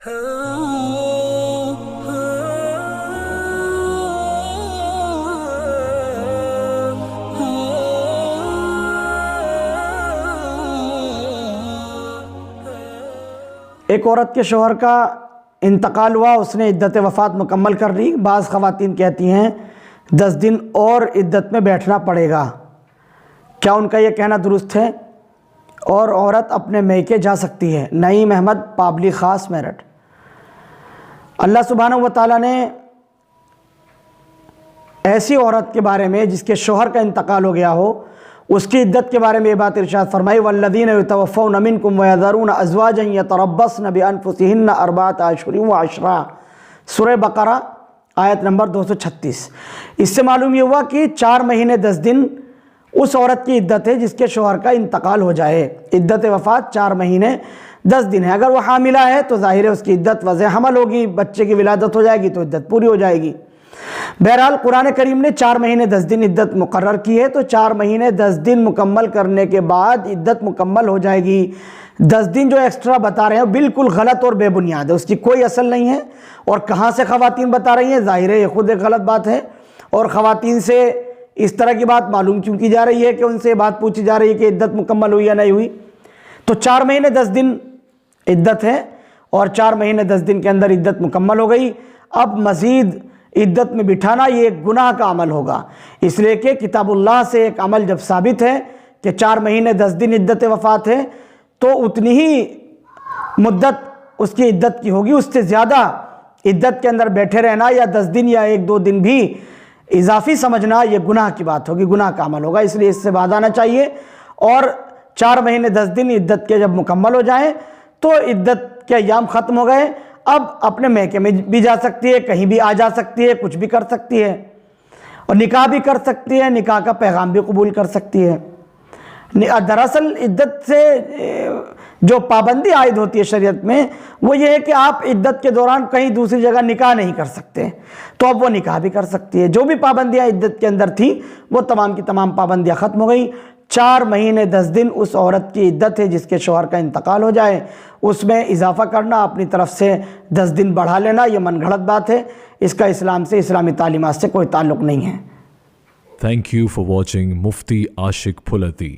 ایک عورت کے شوہر کا انتقال ہوا، اس نے عدت وفات مکمل کر لی۔ بعض خواتین کہتی ہیں 10 دن اور عدت میں بیٹھنا پڑے گا، کیا ان کا یہ کہنا درست ہے؟ اور عورت اپنے میکے جا سکتی ہے؟ نعیم احمد پابلی خاص میرٹھ۔ اللہ سبحانہ و تعالیٰ نے ایسی عورت کے بارے میں جس کے شوہر کا انتقال ہو گیا ہو، اس کی عدت کے بارے میں یہ بات ارشاد فرمائی، وَالَّذِينَ يُتَوَفَّوْنَ مِنْكُمْ وَيَذَرُونَ أَزْوَاجًا يَتَرَبَّصْنَ بِأَنفُسِهِنَّ 4 أَشْهُرٍ وَعَشْرًا، سورہ بقرہ آیت نمبر 236۔ اس سے معلوم یہ ہوا کہ 4 مہینے 10 دن اس عورت کی عدت ہے جس کے شوہر کا انتقال ہو جائے۔ عدت وفات 4 مہینے 10 دن ہے۔ اگر وہ حاملہ ہے تو ظاہر ہے اس کی عدت وضع حمل ہوگی، بچے کی ولادت ہو جائے گی تو عدت پوری ہو جائے گی۔ بہرحال قرآن کریم نے 4 مہینے 10 دن عدت مقرر کی ہے، تو 4 مہینے 10 دن مکمل کرنے کے بعد عدت مکمل ہو جائے گی۔ 10 دن جو ایکسٹرا بتا رہے ہیں بالکل غلط اور بے بنیاد ہے، اس کی کوئی اصل نہیں ہے۔ اور کہاں سے خواتین بتا رہی ہیں؟ ظاہر ہے یہ خود ایک غلط بات ہے، اور خواتین سے اس طرح کی بات معلوم کیوں کی جا رہی ہے کہ ان سے بات پوچھی جا رہی ہے کہ عدت مکمل ہوئی یا نہیں ہوئی؟ تو 4 مہینے 10 دن عدت ہے، اور 4 مہینے 10 دن کے اندر عدت مکمل ہو گئی۔ اب مزید عدت میں بٹھانا یہ ایک گناہ کا عمل ہوگا، اس لیے کہ کتاب اللہ سے ایک عمل جب ثابت ہے کہ 4 مہینے 10 دن عدت وفات ہے، تو اتنی ہی مدت اس کی عدت کی ہوگی، اس سے زیادہ عدت کے اندر بیٹھے رہنا یا 10 دن یا 1-2 دن بھی اضافی سمجھنا یہ گناہ کی بات ہوگی، گناہ کا عمل ہوگا، اس لیے اس سے باز آنا چاہیے۔ اور 4 مہینے 10 دن عدت کے جب مکمل ہو جائیں تو عدت کے ایام ختم ہو گئے، اب اپنے میکے میں بھی جا سکتی ہے، کہیں بھی آ جا سکتی ہے، کچھ بھی کر سکتی ہے، اور نکاح بھی کر سکتی ہے، نکاح کا پیغام بھی قبول کر سکتی ہے۔ دراصل عدت سے جو پابندی عائد ہوتی ہے شریعت میں وہ یہ ہے کہ آپ عدت کے دوران کہیں دوسری جگہ نکاح نہیں کر سکتے، تو اب وہ نکاح بھی کر سکتی ہے۔ جو بھی پابندیاں عدت کے اندر تھیں وہ تمام کی تمام پابندیاں ختم ہو گئیں۔ 4 مہینے 10 دن اس عورت کی عدت ہے جس کے شوہر کا انتقال ہو جائے، اس میں اضافہ کرنا، اپنی طرف سے 10 دن بڑھا لینا یہ من گھڑت بات ہے، اس کا اسلام سے، اسلامی تعلیمات سے کوئی تعلق نہیں ہے۔ Thank you for watching Mufti Ashik Phulati.